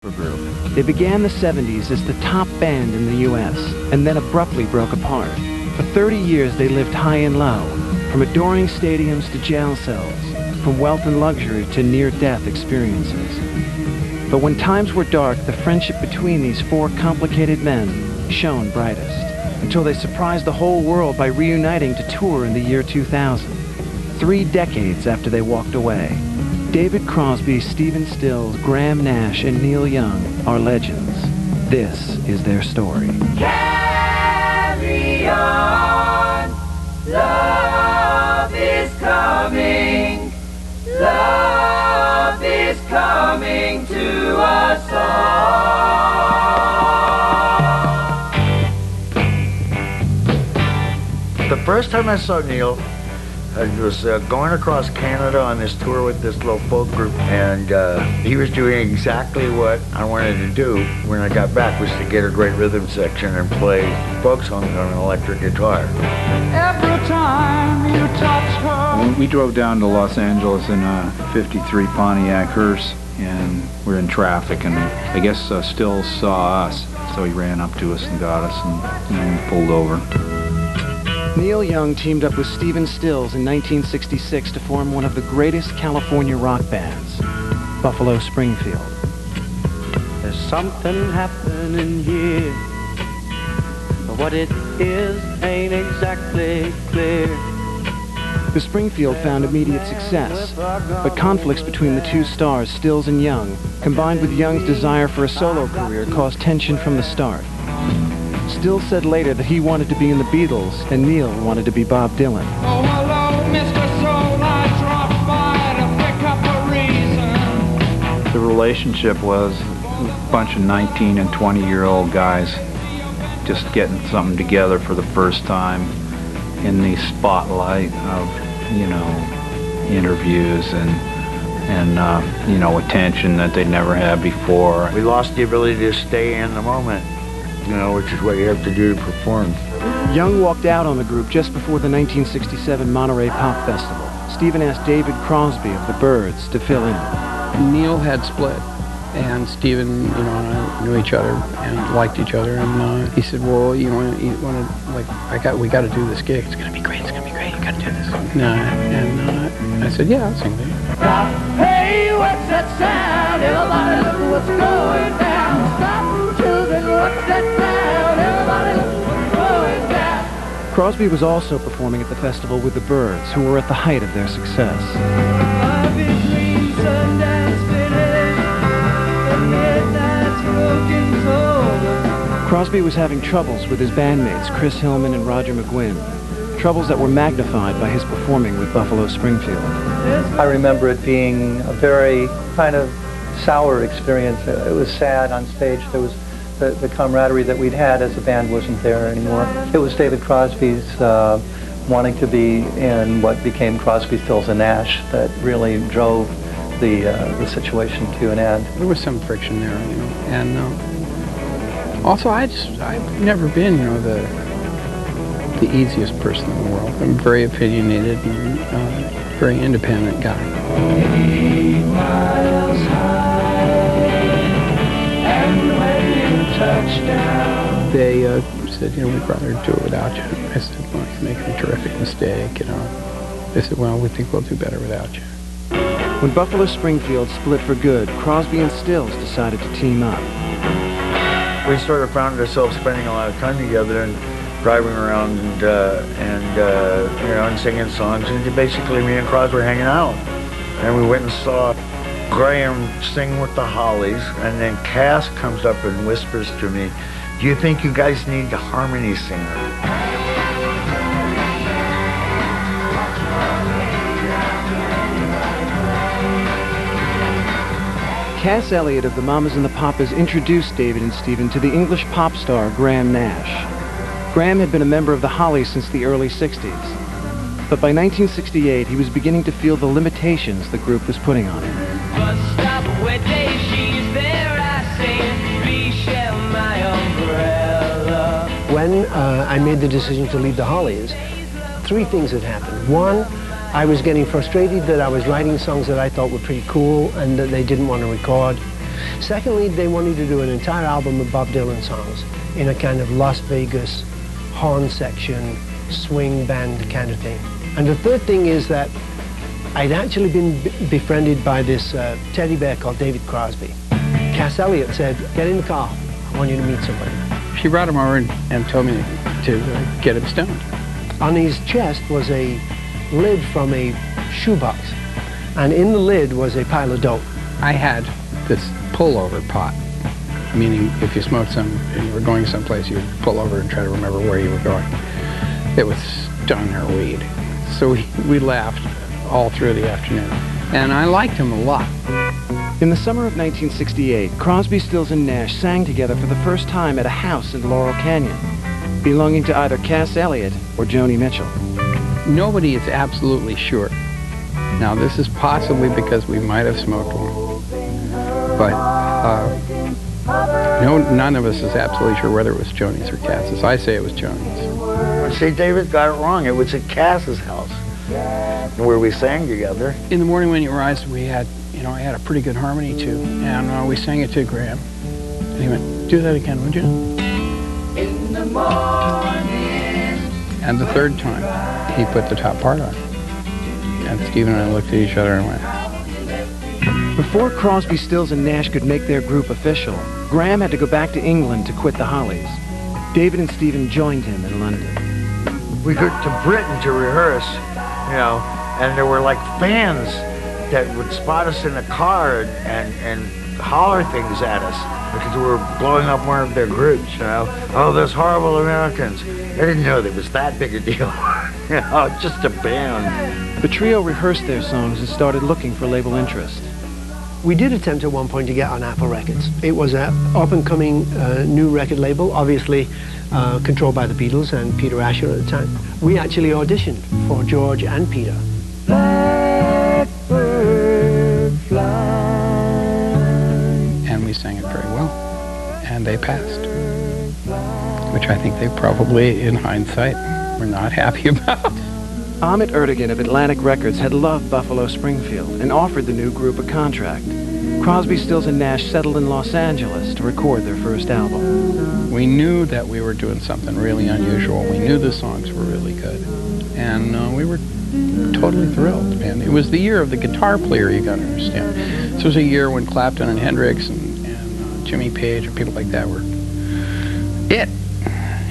group. They began the 70s as the top band in the U.S. and then abruptly broke apart. For 30 years they lived high and low, from adoring stadiums to jail cells, from wealth and luxury to near-death experiences. But when times were dark, the friendship between these four complicated men shone brightest, until they surprised the whole world by reuniting to tour in the year 2000, 3 decades after they walked away. David Crosby, Stephen Stills, Graham Nash, and Neil Young are legends. This is their story. Carry on, love is coming, love is coming to us all. The first time I saw Neil, I was going across Canada on this tour with this little folk group, and he was doing exactly what I wanted to do when I got back, was to get a great rhythm section and play folk songs on an electric guitar. Every time you touch her. We drove down to Los Angeles in a '53 Pontiac hearse, and we're in traffic, and I guess Stills saw us, so he ran up to us and got us, and pulled over. Neil Young teamed up with Stephen Stills in 1966 to form one of the greatest California rock bands, Buffalo Springfield. There's something happening here, but what it is ain't exactly clear. The Springfield found immediate success, but conflicts between the two stars, Stills and Young, combined with Young's desire for a solo career, caused tension from the start. Stills said later that he wanted to be in the Beatles and Neil wanted to be Bob Dylan. Oh, hello, Mr. Soul, I dropped by to pick up a reason. The relationship was a bunch of 19 and 20-year-old guys just getting something together for the first time in the spotlight of, interviews and attention that they'd never had before. We lost the ability to stay in the moment, which is what you have to do to perform. Young walked out on the group just before the 1967 Monterey Pop Festival. Stephen asked David Crosby of the Byrds to fill in. Neil had split, and Stephen, and I knew each other and liked each other, and he said, "Well, we got to do this gig. It's gonna be great. It's gonna be great. You got to do this." And I said, "Yeah, I'll sing there." Hey, what's that sound? Everybody look what's going down. Stop, children, what's that sound? Everybody look what's going down. Crosby was also performing at the festival with the Byrds, who were at the height of their success. Crosby was having troubles with his bandmates, Chris Hillman and Roger McGuinn. Troubles that were magnified by his performing with Buffalo Springfield. I remember it being a very kind of sour experience. It was sad on stage. There was the camaraderie that we'd had as a band wasn't there anymore. It was David Crosby's wanting to be in what became Crosby, Stills and Nash that really drove the situation to an end. There was some friction there, and also I've never been, the easiest person in the world. I'm very opinionated and very independent guy. 8 miles high, and when you touch down. They said, we'd rather do it without you. I said, well, you're making a terrific mistake, They said, well, we think we'll do better without you. When Buffalo Springfield split for good, Crosby and Stills decided to team up. We sort of found ourselves spending a lot of time together and driving around and singing songs, and basically me and Crosby were hanging out. And we went and saw Graham sing with the Hollies, and then Cass comes up and whispers to me, "Do you think you guys need a harmony singer?" Cass Elliot of the Mamas and the Papas introduced David and Stephen to the English pop star Graham Nash. Graham had been a member of the Hollies since the early 60s. But by 1968, he was beginning to feel the limitations the group was putting on him. Bus stop where she's there, I say, please share my umbrella. When I made the decision to leave the Hollies, 3 things had happened. One, I was getting frustrated that I was writing songs that I thought were pretty cool and that they didn't want to record. Secondly, they wanted to do an entire album of Bob Dylan songs in a kind of Las Vegas horn section, swing band kind of thing. And the third thing is that I'd actually been befriended by this teddy bear called David Crosby. Cass Elliot said, "Get in the car, I want you to meet somebody." She brought him over and told me to get him stoned. On his chest was a lid from a shoebox, and in the lid was a pile of dope. I had this pullover pot, meaning if you smoked some and you were going someplace, you'd pull over and try to remember where you were going. It was stoner weed. So we laughed all through the afternoon, and I liked him a lot. In the summer of 1968, Crosby, Stills, and Nash sang together for the first time at a house in Laurel Canyon, belonging to either Cass Elliot or Joni Mitchell. Nobody is absolutely sure. Now, this is possibly because we might have smoked one, but none of us is absolutely sure whether it was Joni's or Cass's. I say it was Joni's. See, David got it wrong. It was at Cass's house where we sang together. In the morning when you rise, we had, I had a pretty good harmony too, and we sang it to Graham. And he went, "Do that again, would you?" In the morning. And the third time, he put the top part on. And Stephen and I looked at each other and went. Before Crosby, Stills, and Nash could make their group official, Graham had to go back to England to quit the Hollies. David and Stephen joined him in London. We went to Britain to rehearse, and there were like fans that would spot us in a car and holler things at us because we were blowing up one of their groups, Oh, those horrible Americans. They didn't know that it was that big a deal. Just a band. The trio rehearsed their songs and started looking for label interest. We did attempt at one point to get on Apple Records. It was an up-and-coming new record label, obviously controlled by the Beatles and Peter Asher at the time. We actually auditioned for George and Peter. Blackbird fly. And we sang it very well, and they passed, which I think they probably, in hindsight, were not happy about. Ahmet Ertegun of Atlantic Records had loved Buffalo Springfield and offered the new group a contract. Crosby, Stills, and Nash settled in Los Angeles to record their first album. We knew that we were doing something really unusual. We knew the songs were really good. And we were totally thrilled. And it was the year of the guitar player, you gotta understand. This was a year when Clapton and Hendrix and Jimmy Page and people like that were it,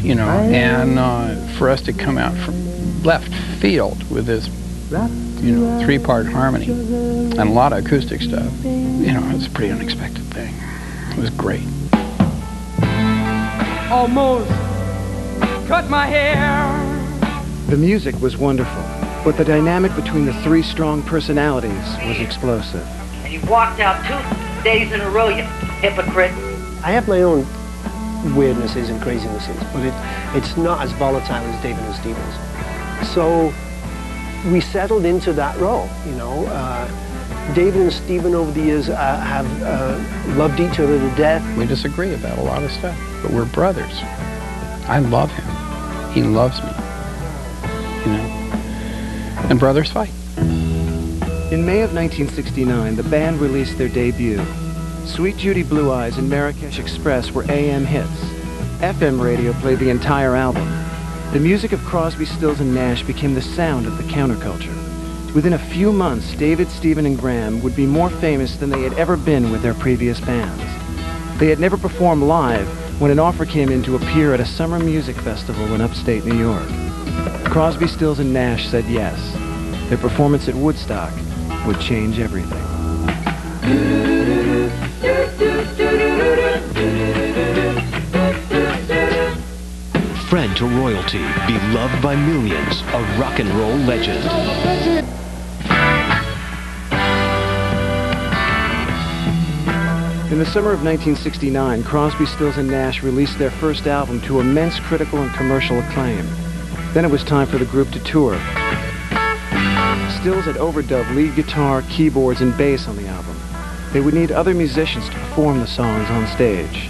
and for us to come out from left field with this, three-part harmony and a lot of acoustic stuff, it was a pretty unexpected thing. It was great. Almost cut my hair. The music was wonderful, but the dynamic between the three strong personalities was explosive. And you walked out 2 days in a row, you hypocrite. I have my own weirdnesses and crazinesses, but it's not as volatile as David and Stephen's. So we settled into that role, David and Stephen over the years have loved each other to death. We disagree about a lot of stuff, but we're brothers. I love him. He loves me. And brothers fight. In May of 1969, the band released their debut. Sweet Judy Blue Eyes and Marrakesh Express were AM hits. FM radio played the entire album. The music of Crosby, Stills, and Nash became the sound of the counterculture. Within a few months, David, Stephen, and Graham would be more famous than they had ever been with their previous bands. They had never performed live when an offer came in to appear at a summer music festival in upstate New York. Crosby, Stills, and Nash said yes. Their performance at Woodstock would change everything. Friend to royalty, beloved by millions, a rock and roll legend. In the summer of 1969, Crosby, Stills, and Nash released their first album to immense critical and commercial acclaim. Then it was time for the group to tour. Stills had overdubbed lead guitar, keyboards, and bass on the album. They would need other musicians to perform the songs on stage.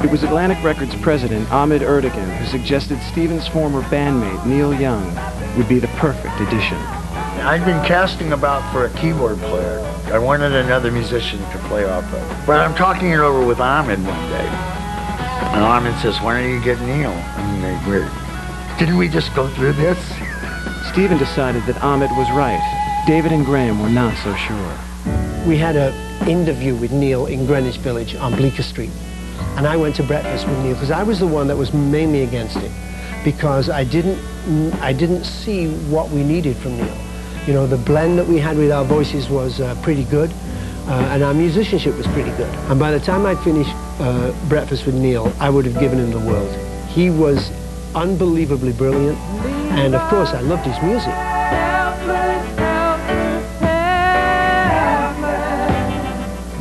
It was Atlantic Records president Ahmet Ertegun who suggested Stephen's former bandmate Neil Young would be the perfect addition. I'd been casting about for a keyboard player. I wanted another musician to play off of. But I'm talking it over with Ahmed one day. And Ahmed says, why don't you get Neil? I mean, didn't we just go through this? Stephen decided that Ahmed was right. David and Graham were not so sure. We had an interview with Neil in Greenwich Village on Bleecker Street. And I went to breakfast with Neil because I was the one that was mainly against it, because I didn't see what we needed from Neil. You know, the blend that we had with our voices was pretty good, and our musicianship was pretty good. And by the time I'd finished breakfast with Neil, I would have given him the world. He was unbelievably brilliant, and of course I loved his music.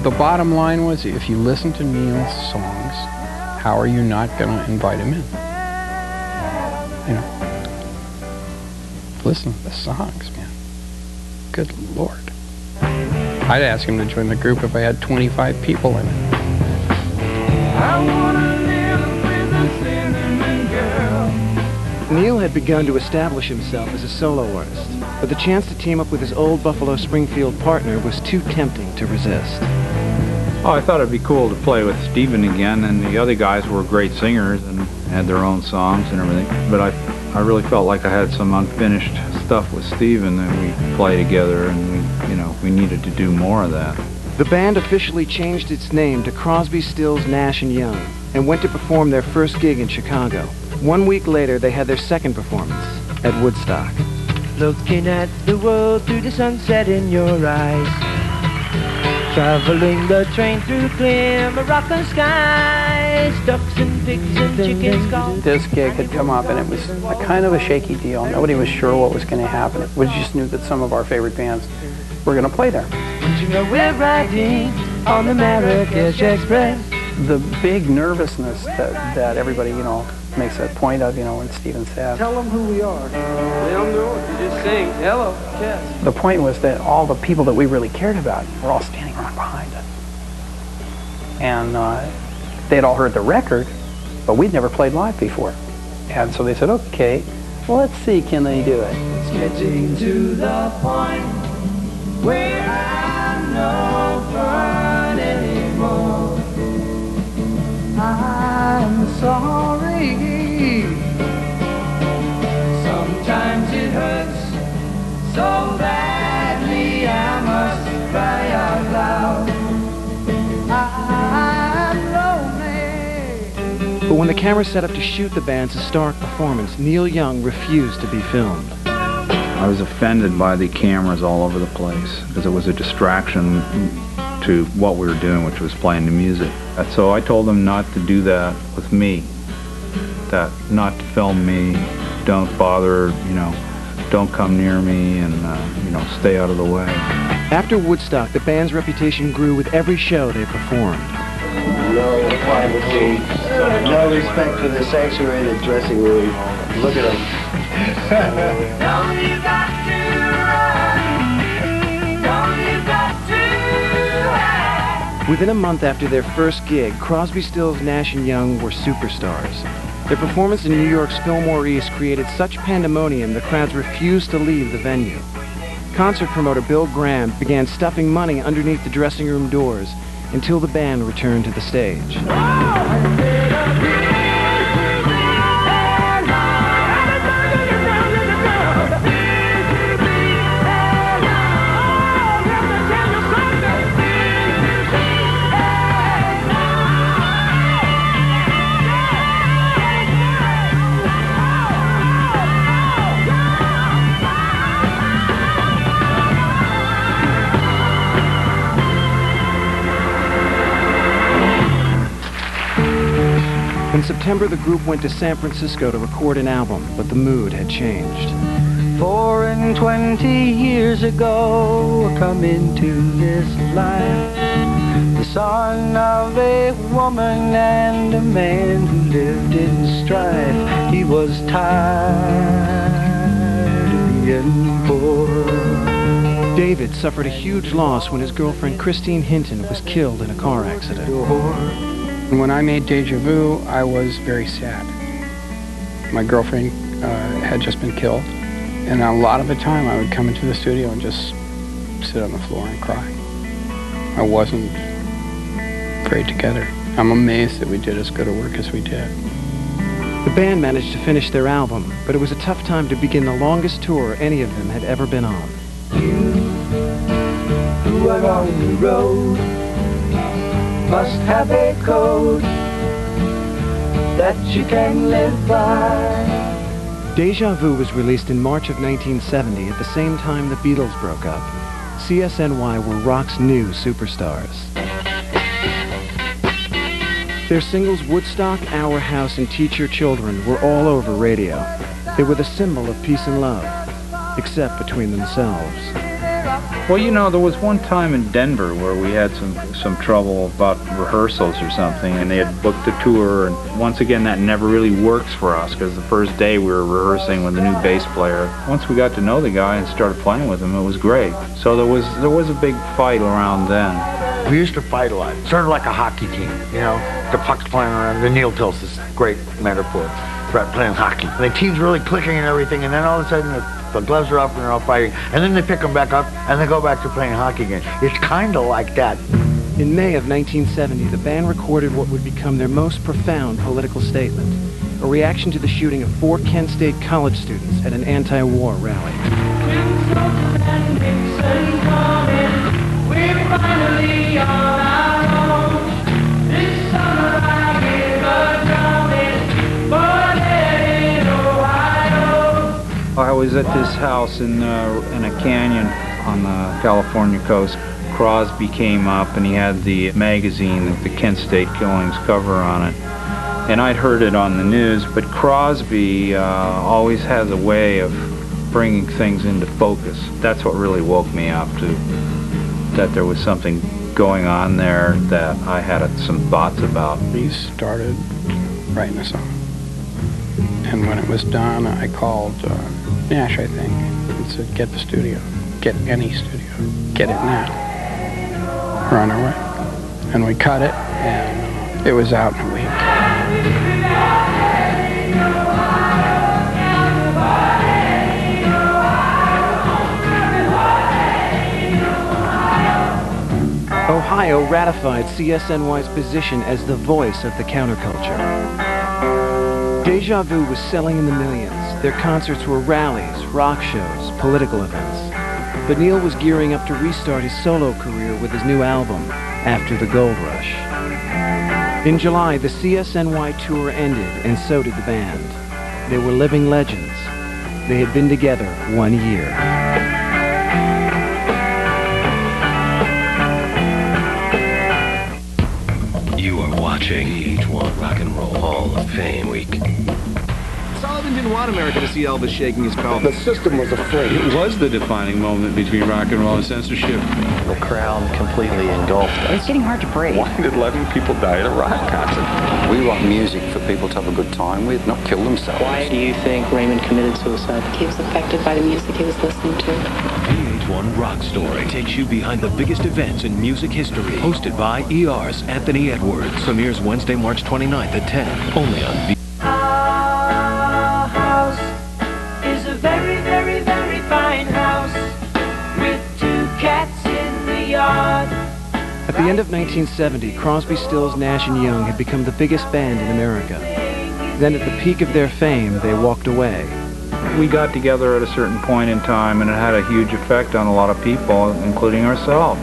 The bottom line was, if you listen to Neil's songs, how are you not going to invite him in? You know, listen to the songs, man. Good Lord. I'd ask him to join the group if I had 25 people in it. Neil had begun to establish himself as a solo artist, but the chance to team up with his old Buffalo Springfield partner was too tempting to resist. Oh, I thought it'd be cool to play with Stephen again, and the other guys were great singers and had their own songs and everything. But I really felt like I had some unfinished stuff with Stephen that we play together, and we needed to do more of that. The band officially changed its name to Crosby, Stills, Nash and Young, and went to perform their first gig in Chicago. 1 week later, they had their second performance at Woodstock. Looking at the world through the sunset in your eyes, traveling the train through clear Moroccan skies, ducks and pigs and chickens called. This gig had come up, and it was a kind of a shaky deal. Nobody was sure what was going to happen. We just knew that some of our favorite bands were going to play there. You know we're riding on the Marrakesh Express. The big nervousness that everybody, makes a point of, when Stephen said. Tell them who we are. They don't know. You just sing, hello, yes. The point was that all the people that we really cared about were all standing around behind us. And they'd all heard the record, but we'd never played live before. And so they said, okay, well, let's see, can they do it? It's getting to the point where I'm no fun anymore. I'm sorry. Sometimes it hurts so badly I must cry out loud. I'm lonely. But when the camera set up to shoot the band's historic performance, Neil Young refused to be filmed. I was offended by the cameras all over the place because it was a distraction to what we were doing, which was playing the music. So I told them not to do that with me, that not to film me, don't bother, don't come near me, and, stay out of the way. After Woodstock, the band's reputation grew with every show they performed. No privacy, no respect for the sanctuary, the dressing room. Look at them. Within a month after their first gig, Crosby, Stills, Nash and Young were superstars. Their performance in New York's Fillmore East created such pandemonium the crowds refused to leave the venue. Concert promoter Bill Graham began stuffing money underneath the dressing room doors until the band returned to the stage. In September, the group went to San Francisco to record an album, but the mood had changed. 4 and 20 years ago, I come into this life, the son of a woman and a man who lived in strife. He was tired of being poor. David suffered a huge loss when his girlfriend Christine Hinton was killed in a car accident. When I made Deja Vu, I was very sad. My girlfriend had just been killed, And a lot of the time I would come into the studio and just sit on the floor and cry. I wasn't very together. I'm amazed that we did as good a work as we did. The band managed to finish their album, but it was a tough time to begin the longest tour any of them had ever been on. You who are on the road must have a code that you can live by. Deja Vu was released in March of 1970 at the same time the Beatles broke up. CSNY were rock's new superstars. Their singles Woodstock, Our House, and Teach Your Children were all over radio. They were the symbol of peace and love, except between themselves. Well, you know, there was one time in Denver where we had some trouble about rehearsals or something, and they had booked a tour, and once again that never really works for us, because the first day we were rehearsing with a new bass player. Once we got to know the guy and started playing with him, it was great. So there was a big fight around then. We used to fight a lot, sort of like a hockey team, you know? The puck's playing around, the Neil tells this great metaphor about playing hockey. And the team's really clicking and everything, and then all of a sudden the gloves are off and they're all fighting, and then they pick them back up and they go back to playing hockey again. It's kind of like that. In May of 1970, the band recorded what would become their most profound political statement, a reaction to the shooting of 4 Kent State college students at an anti-war rally. I was at this house in a canyon on the California coast. Crosby came up and he had the magazine, the Kent State Killings cover on it. And I'd heard it on the news, but Crosby always has a way of bringing things into focus. That's what really woke me up to, that there was something going on there that I had some thoughts about. We started writing a song. And when it was done, I called Nash, I think, and said, get the studio. Get any studio. Get it now. We're on our way. And we cut it, and it was out in a week. Ohio ratified CSNY's position as the voice of the counterculture. Deja Vu was selling in the millions. Their concerts were rallies, rock shows, political events. But Neil was gearing up to restart his solo career with his new album, After the Gold Rush. In July, the CSNY tour ended, and so did the band. They were living legends. They had been together 1 year. You are watching VH1 Rock and Roll Hall of Fame Week. Sullivan didn't want America to see Elvis shaking his pelvis. The system was afraid. It was the defining moment between rock and roll and censorship. The crowd completely engulfed us. It's getting hard to breathe. Why did 11 people die at a rock concert? We write music for people to have a good time with, not kill themselves. Why do you think Raymond committed suicide? He was affected by the music he was listening to. VH1 Rock Story takes you behind the biggest events in music history. Hosted by ER's Anthony Edwards. Premieres Wednesday, March 29th at 10. Only on VH1. Our house is a very, very, very fine house with 2 cats in the yard. At the end of 1970, Crosby, Stills, Nash & Young had become the biggest band in America. Then at the peak of their fame, they walked away. We got together at a certain point in time, and it had a huge effect on a lot of people, including ourselves.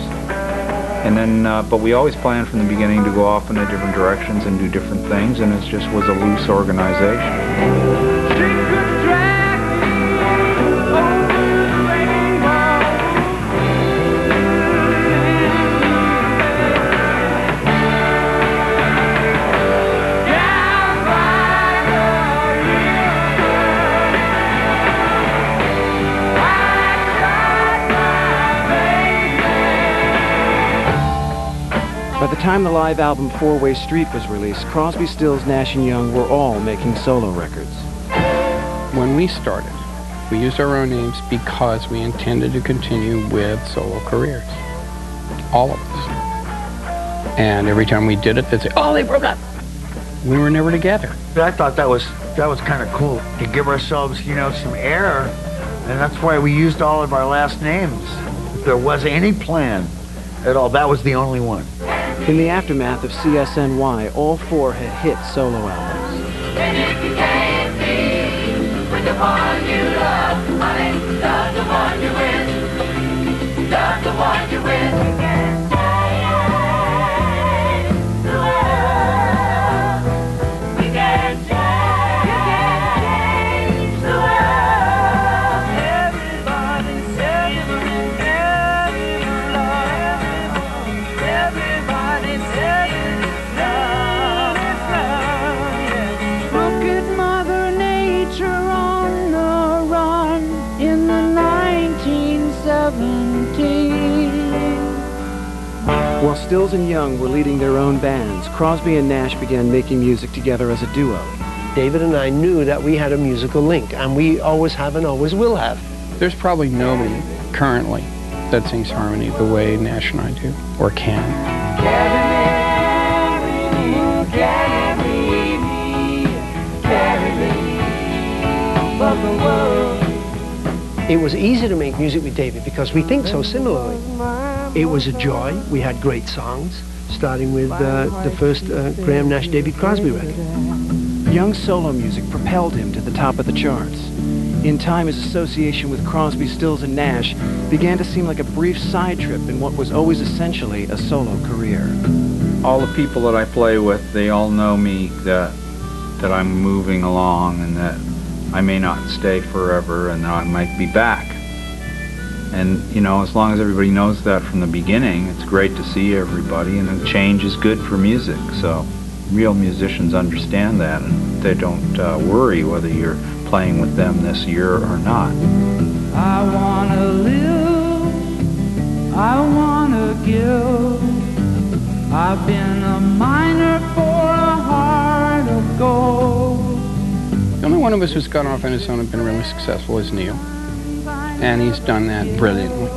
And then, but we always planned from the beginning to go off in different directions and do different things, and it just was a loose organization. By the time the live album 4-Way Street was released, Crosby, Stills, Nash & Young were all making solo records. When we started, we used our own names because we intended to continue with solo careers. All of us. And every time we did it, they'd say, oh, they broke up. We were never together. I thought that was kind of cool to give ourselves, you know, some air And that's why we used all of our last names. If there was any plan at all, that was the only one. In the aftermath of CSNY, all four had hit solo albums. And if you can't be with the one you love, honey, love the one you with. Love the one you with. You can't change the world. We can't change the world. Everybody celebrate every love. Everybody celebrate love. Look at Mother Nature on the run in the 1970s. While Stills and Young were leading their own bands, Crosby and Nash began making music together as a duo. David and I knew that we had a musical link, and we always have and always will have. There's probably nobody currently that sings harmony the way Nash and I do, or can. It was easy to make music with David because we think so similarly. It was a joy. We had great songs, starting with the first Graham Nash, David Crosby record. Young's solo music propelled him to the top of the charts. In time, his association with Crosby, Stills, and Nash began to seem like a brief side trip in what was always essentially a solo career. All the people that I play with, they all know me, that I'm moving along and that I may not stay forever and that I might be back. And, you know, as long as everybody knows that from the beginning, it's great to see everybody, and change is good for music. So real musicians understand that, and they don't worry whether you're playing with them this year or not. I wanna live, I wanna give. I've been a miner for a heart of gold. The only one of us who's gone off on his own and been really successful is Neil. And he's done that brilliantly.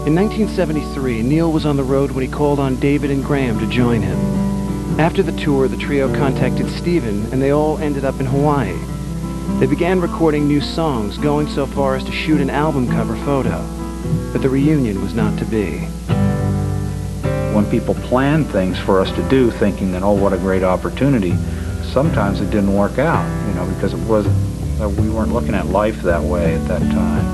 In 1973, Neil was on the road when he called on David and Graham to join him. After the tour, the trio contacted Stephen, and they all ended up in Hawaii. They began recording new songs, going so far as to shoot an album cover photo. But the reunion was not to be. When people plan things for us to do, thinking that, oh, what a great opportunity, sometimes it didn't work out, you know, because it wasn't, we weren't looking at life that way at that time.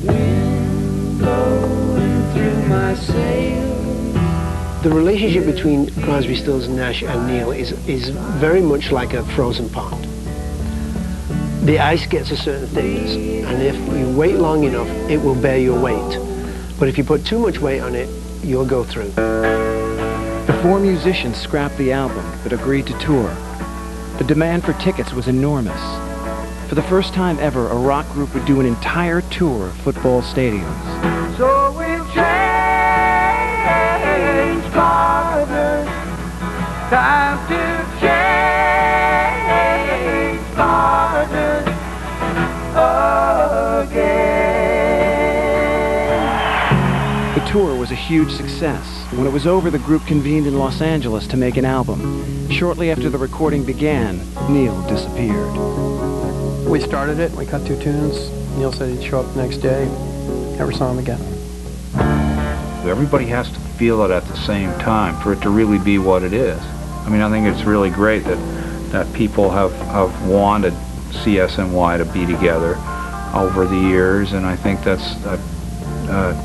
Wind blowing through my sails. The relationship between Crosby, Stills, Nash and Neil is very much like a frozen pond. The ice gets a certain thickness, and if you wait long enough, it will bear your weight. But if you put too much weight on it, you'll go through. The four musicians scrapped the album, but agreed to tour. The demand for tickets was enormous. For the first time ever, a rock group would do an entire tour of football stadiums. So we change partners. Time to change partners again. The tour was a huge success. When it was over, the group convened in Los Angeles to make an album. Shortly after the recording began, Neil disappeared. We started it, we cut 2 tunes. Neil said he'd show up the next day. Never saw him again. Everybody has to feel it at the same time for it to really be what it is. I mean, I think it's really great that people have wanted CSNY to be together over the years, and I think that's a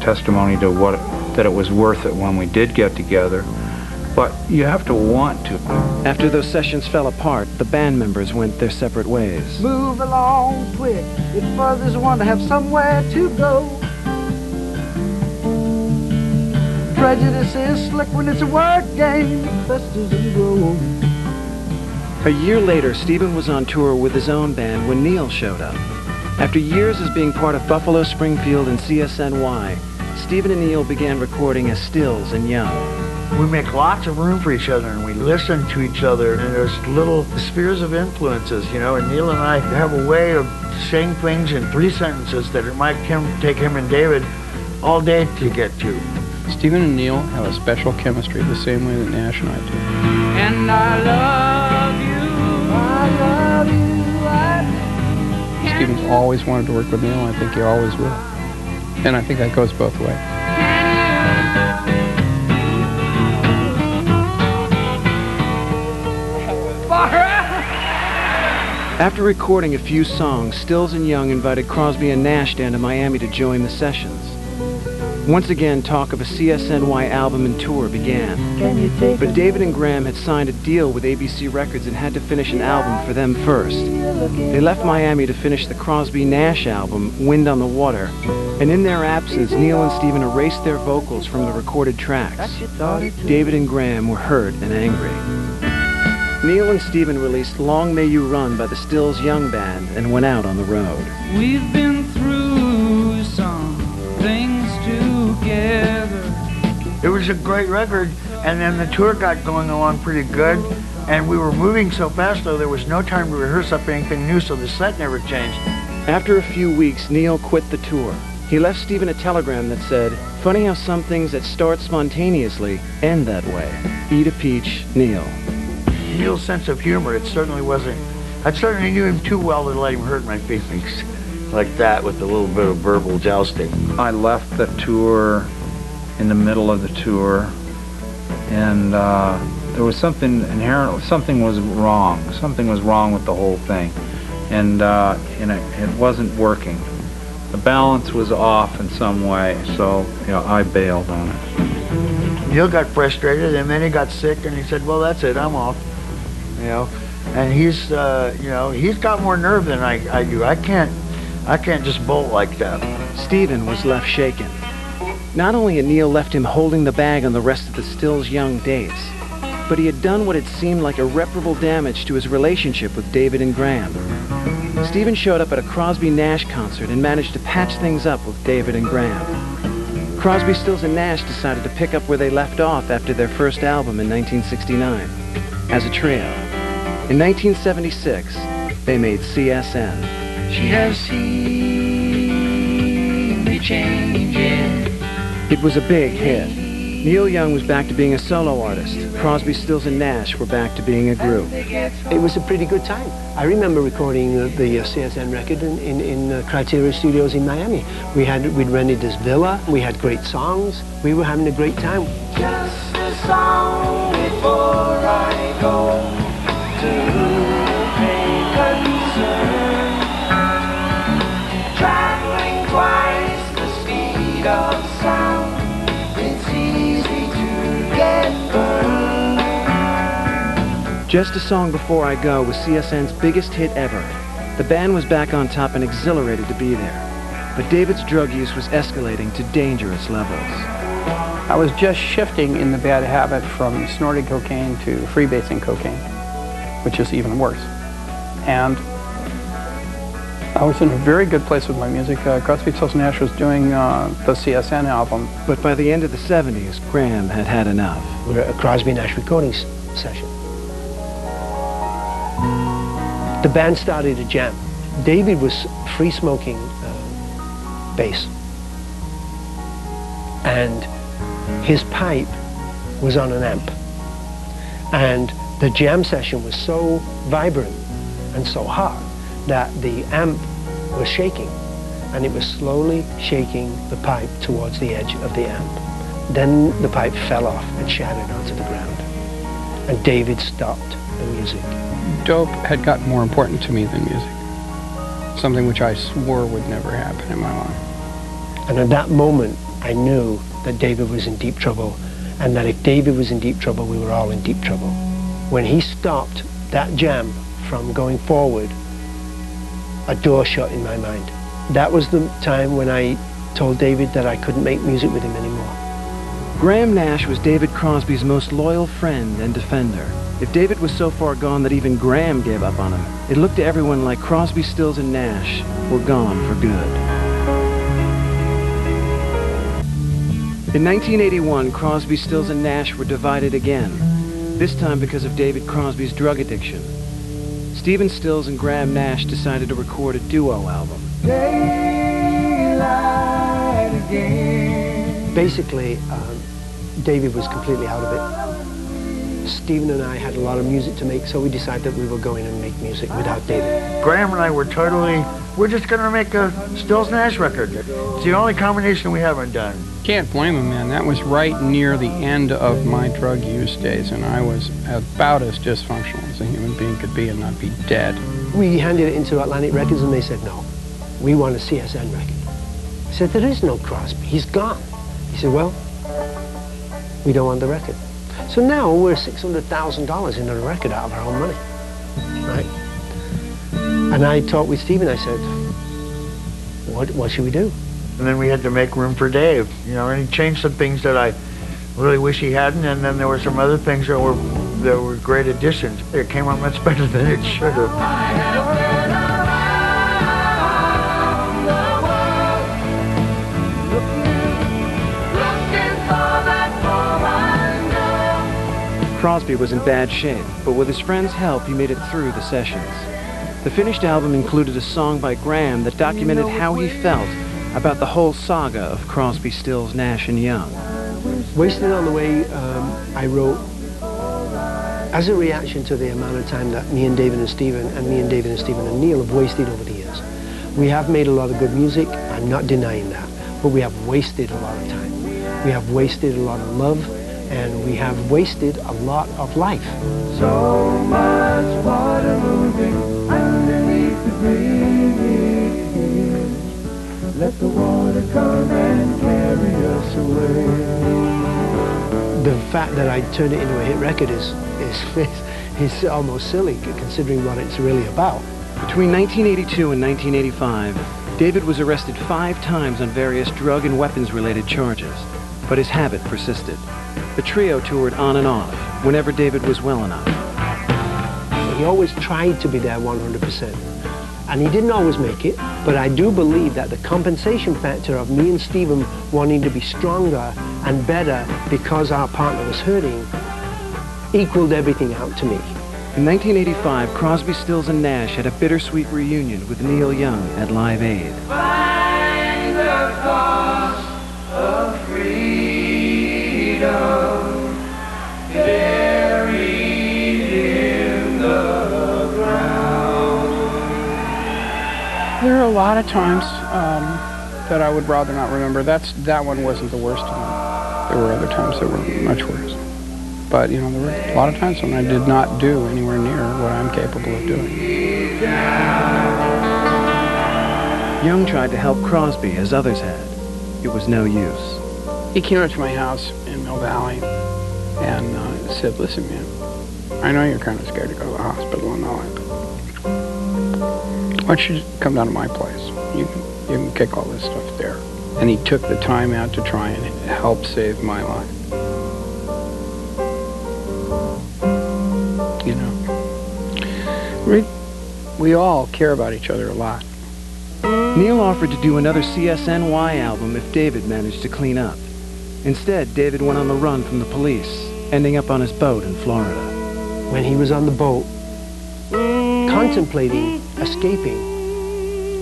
testimony to that it was worth it when we did get together. But you have to want to. After those sessions fell apart, the band members went their separate ways. Move along quick, if others want to have somewhere to go. Prejudice is slick when it's a word game, it festers and grows. A year later, Stephen was on tour with his own band when Neil showed up. After years as being part of Buffalo Springfield and CSNY, Stephen and Neil began recording as Stills and Young. We make lots of room for each other, and we listen to each other, and there's little spheres of influences, you know, and Neil and I have a way of saying things in 3 sentences that it might take him and David all day to get to. Stephen and Neil have a special chemistry the same way that Nash and I do. And I love you, I love you, I do. Stephen's always wanted to work with Neil, and I think he always will. And I think that goes both ways. After recording a few songs, Stills and Young invited Crosby and Nash down to Miami to join the sessions. Once again, talk of a CSNY album and tour began. But David and Graham had signed a deal with ABC Records and had to finish an album for them first. They left Miami to finish the Crosby-Nash album, Wind on the Water, and in their absence, Neil and Stephen erased their vocals from the recorded tracks. David and Graham were hurt and angry. Neil and Stephen released Long May You Run by the Stills Young Band and went out on the road. We've been through some things together. It was a great record, and then the tour got going along pretty good, and we were moving so fast, though, there was no time to rehearse up anything new, so the set never changed. After a few weeks, Neil quit the tour. He left Stephen a telegram that said, "Funny how some things that start spontaneously end that way. Eat a peach, Neil." Neil's sense of humor, it certainly wasn't, I certainly knew him too well to let him hurt my feelings like that with a little bit of verbal jousting. I left the tour in the middle of the tour, and there was something inherent, something was wrong with the whole thing, and it wasn't working. The balance was off in some way, so I bailed on it. Neil got frustrated, and then he got sick, and he said, "Well, that's it, I'm off." And he's he's got more nerve than I do. I can't just bolt like that. Stephen was left shaken. Not only had Neil left him holding the bag on the rest of the Stills Young dates, but he had done what had seemed like irreparable damage to his relationship with David and Graham. Stephen showed up at a Crosby-Nash concert and managed to patch things up with David and Graham. Crosby, Stills, and Nash decided to pick up where they left off after their first album in 1969, as a trio. In 1976, they made CSN. She has seen me changing. It was a big hit. Neil Young was back to being a solo artist. Crosby, Stills, and Nash were back to being a group. It was a pretty good time. I remember recording the CSN record in Criteria Studios in Miami. We'd rented this villa. We had great songs. We were having a great time. Just a song before I go to make concern. Traveling twice the speed of sound. It's easy to get burned. Just a Song Before I Go was CSN's biggest hit ever. The band was back on top and exhilarated to be there. But David's drug use was escalating to dangerous levels. I was just shifting in the bad habit from snorting cocaine to freebasing cocaine, which is even worse. And I was in a very good place with my music. Crosby, Stills, Nash was doing the CSN album. But by the end of the 70s, Graham had had enough. We were at a Crosby-Nash recording session. The band started to jam. David was free smoking bass. And his pipe was on an amp. And the jam session was so vibrant and so hot that the amp was shaking. And it was slowly shaking the pipe towards the edge of the amp. Then the pipe fell off and shattered onto the ground. And David stopped the music. Dope had gotten more important to me than music. Something which I swore would never happen in my life. And at that moment, I knew that David was in deep trouble, and that if David was in deep trouble, we were all in deep trouble. When he stopped that jam from going forward, a door shut in my mind. That was the time when I told David that I couldn't make music with him anymore. Graham Nash was David Crosby's most loyal friend and defender. If David was so far gone that even Graham gave up on him, it looked to everyone like Crosby, Stills, and Nash were gone for good. In 1981, Crosby, Stills, and Nash were divided again, this time because of David Crosby's drug addiction. Stephen Stills and Graham Nash decided to record a duo album. Daylight again. Basically, David was completely out of it. Stephen and I had a lot of music to make, so we decided that we were going and make music without David. Graham and I were we're just going to make a Stills Nash record. It's the only combination we haven't done. Can't blame him, man. That was right near the end of my drug use days, and I was about as dysfunctional as a human being could be and not be dead. We handed it into Atlantic Records, and they said, no, we want a CSN record. I said, there is no Crosby. He's gone. He said, well, we don't want the record. So now we're $600,000 into the record out of our own money, right? And I talked with Stephen. I said, what should we do? And then we had to make room for Dave, you know, and he changed some things that I really wish he hadn't, and then there were some other things that were great additions. It came out much better than it should have. Crosby was in bad shape, but with his friends' help, he made it through the sessions. The finished album included a song by Graham that documented how he felt about the whole saga of Crosby, Stills, Nash, and Young. Wasted on the Way, I wrote as a reaction to the amount of time that me and David and Stephen and Neil have wasted over the years. We have made a lot of good music, I'm not denying that, but we have wasted a lot of time. We have wasted a lot of love, and we have wasted a lot of life. So much water moving underneath the bridge. Let the water come and carry us away. The fact that I turned it into a hit record is almost silly, considering what it's really about. Between 1982 and 1985, David was arrested 5 times on various drug and weapons-related charges, but his habit persisted. The trio toured on and off, whenever David was well enough. He always tried to be there 100%. And he didn't always make it, but I do believe that the compensation factor of me and Stephen wanting to be stronger and better because our partner was hurting equaled everything out to me. In 1985, Crosby, Stills, and Nash had a bittersweet reunion with Neil Young at Live Aid. Find the cost of freedom buried in the ground. There are a lot of times that I would rather not remember. That one wasn't the worst of them. There were other times that were much worse. But, you know, there were a lot of times when I did not do anywhere near what I'm capable of doing. Young tried to help Crosby as others had. It was no use. He came up to my house in Mill Valley and said, listen, man, I know you're kind of scared to go to the hospital and all that. Why don't you just come down to my place? You can kick all this stuff there. And he took the time out to try and help save my life. You know, we all care about each other a lot. Neil offered to do another CSNY album if David managed to clean up. Instead, David went on the run from the police, ending up on his boat in Florida. When he was on the boat, contemplating escaping,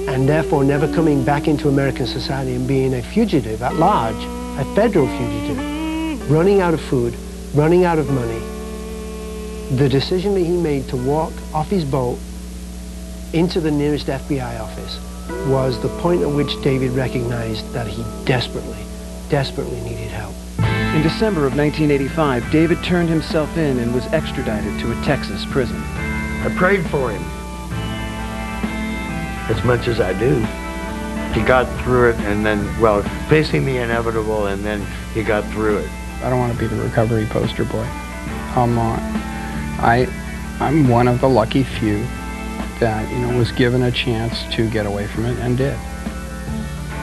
and therefore never coming back into American society and being a fugitive at large, a federal fugitive, running out of food, running out of money, the decision that he made to walk off his boat into the nearest FBI office was the point at which David recognized that he desperately needed help. In December of 1985, David turned himself in and was extradited to a Texas prison. I prayed for him, as much as I do. He got through it, and then, well, facing the inevitable, and then he got through it. I don't want to be the recovery poster boy. I'm not. I'm one of the lucky few that, you know, was given a chance to get away from it and did.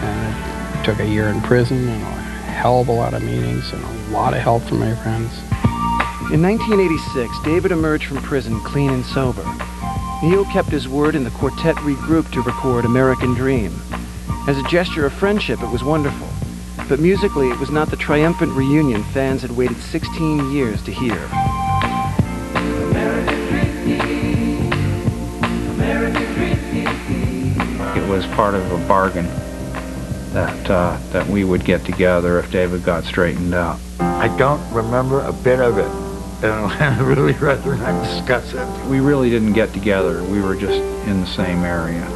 And it took a year in prison and a hell of a lot of meetings and a lot of help from my friends. In 1986, David emerged from prison clean and sober. Neil kept his word and the quartet regrouped to record American Dream. As a gesture of friendship, it was wonderful. But musically, it was not the triumphant reunion fans had waited 16 years to hear. It was part of a bargain that we would get together if David got straightened out. I don't remember a bit of it. and I'd really rather not discuss it. We really didn't get together. We were just in the same area.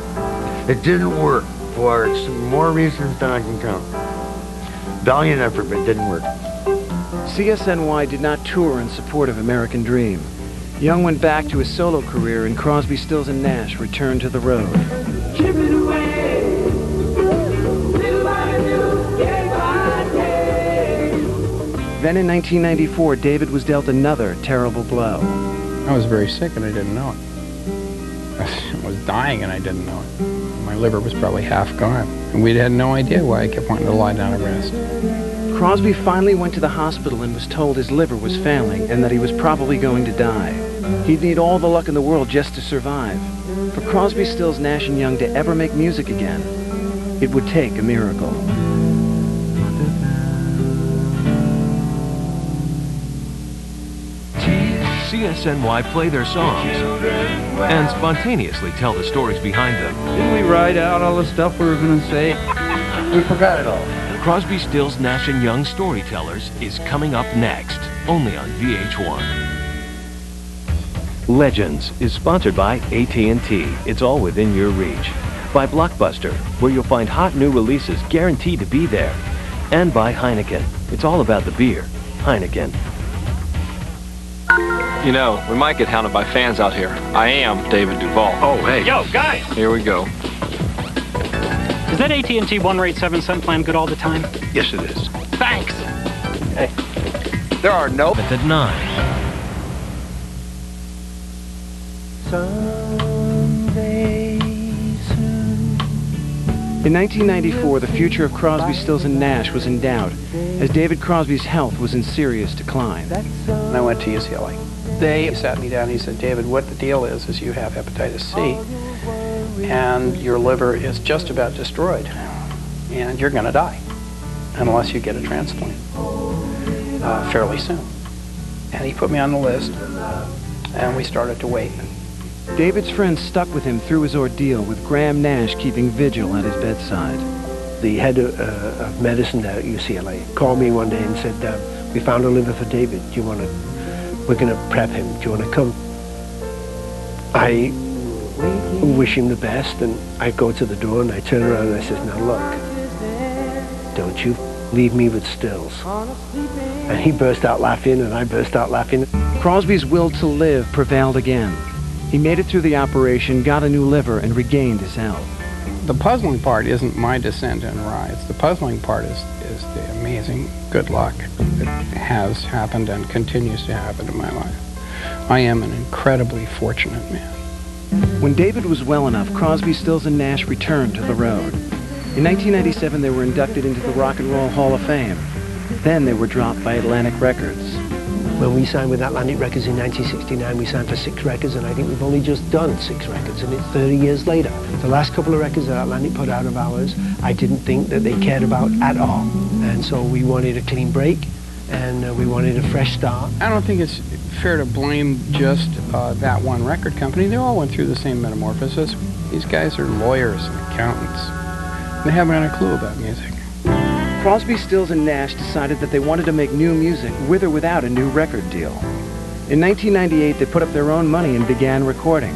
It didn't work for more reasons than I can count. Valiant effort, but it didn't work. CSNY did not tour in support of American Dream. Young went back to his solo career, and Crosby, Stills, and Nash returned to the road. Chip it away, little by little, day by day. Then in 1994, David was dealt another terrible blow. I was very sick and I didn't know it. I was dying and I didn't know it. My liver was probably half gone. And we had no idea why I kept wanting to lie down and rest. Crosby finally went to the hospital and was told his liver was failing and that he was probably going to die. He'd need all the luck in the world just to survive. For Crosby, Stills, Nash and Young to ever make music again, it would take a miracle. CSNY play their songs and spontaneously tell the stories behind them. Didn't we write out all the stuff we were going to say? We forgot it all. Crosby, Stills, Nash and Young Storytellers is coming up next, only on VH1. Legends is sponsored by AT&T. It's all within your reach. By Blockbuster, where you'll find hot new releases guaranteed to be there. And by Heineken. It's all about the beer. Heineken. You know, we might get hounded by fans out here. I am David Duvall. Oh, hey. Yo, guys! Here we go. Is that AT&T one rate 7-cent plan good all the time? Yes, it is. Thanks! Hey, there are no... At 9. Someday soon. In 1994, the future of Crosby, Stills, and Nash was in doubt, as David Crosby's health was in serious decline. And I went to UCLA. They sat me down and he said, David, what the deal is you have hepatitis C, and your liver is just about destroyed, and you're going to die unless you get a transplant fairly soon. And he put me on the list, and we started to wait. David's friends stuck with him through his ordeal, with Graham Nash keeping vigil at his bedside. The head of medicine there at UCLA called me one day and said, we found a liver for David. Do you want to, we're going to prep him. Do you want to come? I wish him the best, and I go to the door and I turn around and I says, now look, don't you leave me with Stills. And he burst out laughing and I burst out laughing. Crosby's will to live prevailed again. He made it through the operation, got a new liver, and regained his health. The puzzling part isn't my descent and rise. The puzzling part is the amazing good luck that has happened and continues to happen in my life. I am an incredibly fortunate man. When David was well enough, Crosby, Stills, and Nash returned to the road. In 1997, they were inducted into the Rock and Roll Hall of Fame. Then they were dropped by Atlantic Records. When we signed with Atlantic Records in 1969, we signed for 6 records, and I think we've only just done 6 records, and it's 30 years later. The last couple of records that Atlantic put out of ours, I didn't think that they cared about at all. And so we wanted a clean break, and we wanted a fresh start. I don't think it's fair to blame just that one record company. They all went through the same metamorphosis. These guys are lawyers and accountants. They haven't got a clue about music. Crosby, Stills, and Nash decided that they wanted to make new music with or without a new record deal. In 1998, they put up their own money and began recording.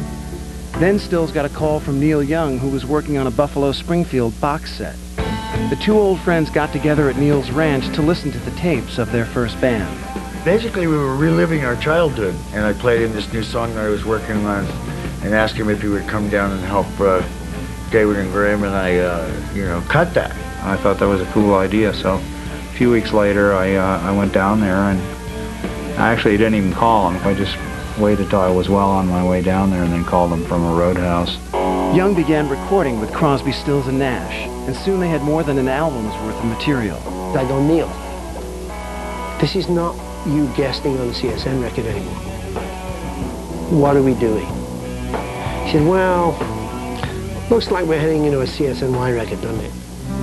Then Stills got a call from Neil Young, who was working on a Buffalo Springfield box set. The two old friends got together at Neil's ranch to listen to the tapes of their first band. Basically, we were reliving our childhood, and I played him this new song that I was working on and asked him if he would come down and help David and Graham, and I, cut that. I thought that was a cool idea, so a few weeks later I went down there, and I actually didn't even call him. I just waited till I was well on my way down there and then called him from a roadhouse. Young began recording with Crosby, Stills, and Nash, and soon they had more than an album's worth of material. I go, Neil, this is not you guesting on a CSN record anymore. What are we doing? He said, well, looks like we're heading into a CSNY record, doesn't it?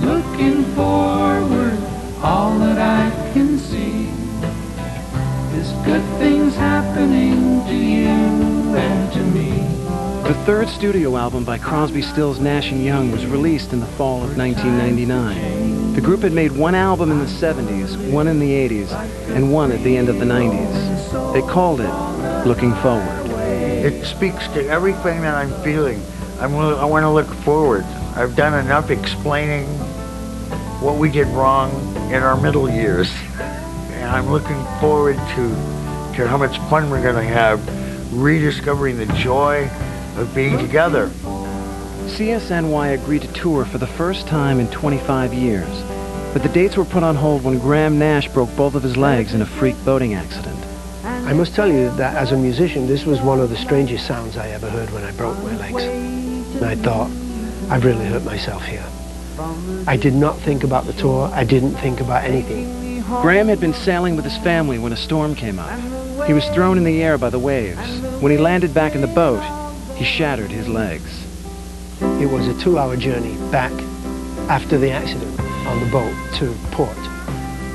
Looking forward, all that I can see is good things happening to you and to me. The third studio album by Crosby, Stills, Nash and Young was released in the fall of 1999. The group had made one album in the 70s, one in the 80s, and one at the end of the 90s. They called it Looking Forward. It speaks to everything that I'm feeling. I want to look forward. I've done enough explaining what we did wrong in our middle years. And I'm looking forward to how much fun we're going to have rediscovering the joy of being together. CSNY agreed to tour for the first time in 25 years, but the dates were put on hold when Graham Nash broke both of his legs in a freak boating accident. I must tell you that as a musician, this was one of the strangest sounds I ever heard when I broke my legs. And I thought, I've really hurt myself here. I did not think about the tour. I didn't think about anything. Graham had been sailing with his family when a storm came up. He was thrown in the air by the waves. When he landed back in the boat, he shattered his legs. It was a 2-hour journey back after the accident on the boat to port.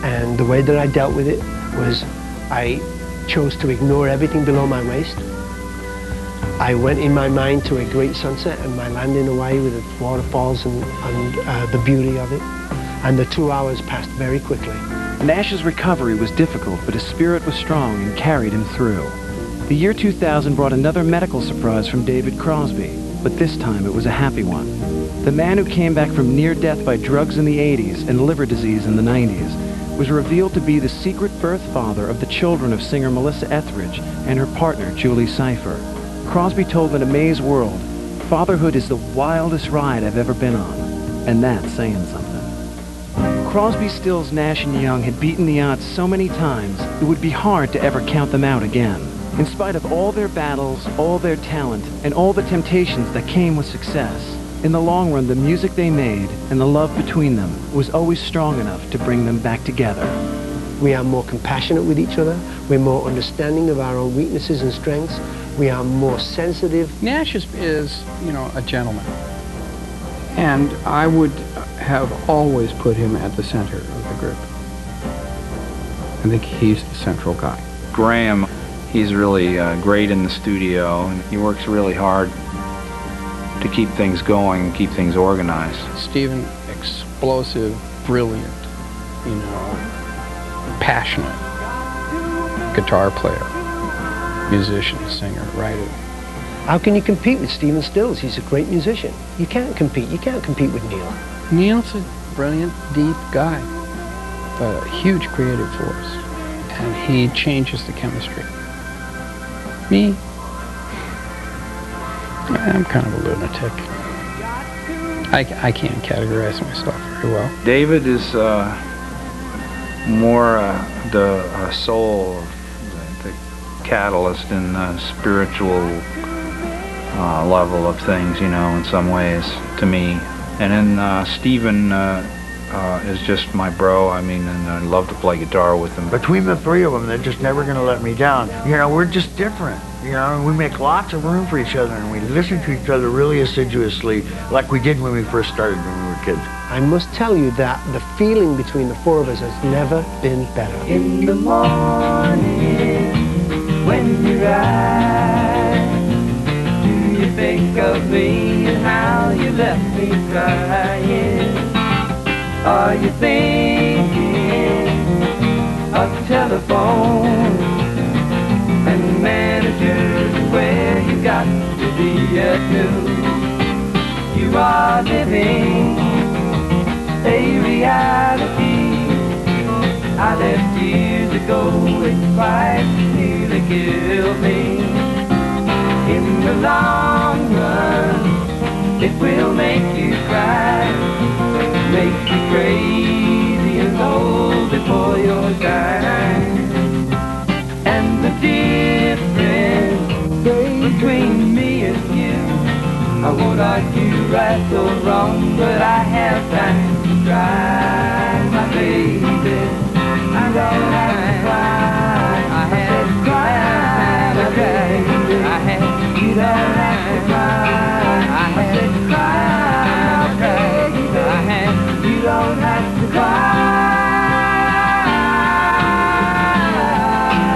And the way that I dealt with it was I chose to ignore everything below my waist. I went in my mind to a great sunset and my land in Hawaii with its waterfalls and the beauty of it. And the 2 hours passed very quickly. Nash's recovery was difficult, but his spirit was strong and carried him through. The year 2000 brought another medical surprise from David Crosby, but this time it was a happy one. The man who came back from near death by drugs in the 80s and liver disease in the 90s was revealed to be the secret birth father of the children of singer Melissa Etheridge and her partner Julie Cypher. Crosby told an amazed world, "Fatherhood is the wildest ride I've ever been on," and that's saying something. Crosby, Stills, Nash, and Young had beaten the odds so many times, it would be hard to ever count them out again. In spite of all their battles, all their talent, and all the temptations that came with success, in the long run, the music they made and the love between them was always strong enough to bring them back together. We are more compassionate with each other. We're more understanding of our own weaknesses and strengths. We are more sensitive. Nash is a gentleman. And I would have always put him at the center of the group. I think he's the central guy. Graham, he's really great in the studio, and he works really hard to keep things going, keep things organized. Stephen, explosive, brilliant, passionate guitar player, musician, singer, writer. How can you compete with Stephen Stills? He's a great musician. You can't compete. You can't compete with Neil. Neil's a brilliant, deep guy, but a huge creative force, and he changes the chemistry. Me, I'm kind of a lunatic. I can't categorize myself very well. David is more the soul, the catalyst in the spiritual level of things, in some ways, to me. And then Stephen is just my bro. And I love to play guitar with him. Between the three of them, they're just never going to let me down. We're just different. We make lots of room for each other, and we listen to each other really assiduously, like we did when we first started when we were kids. I must tell you that the feeling between the four of us has never been better. In the morning, when you rise, do you think of me and how you left me crying? Are you thinking of telephone and managers where you got to be at noon? You are living a reality I left years ago. It quite nearly killed me. In the long run, it will make you cry, make you crazy and old before your time. And the difference between me and you, I won't argue right or wrong, but I have time to cry, my baby.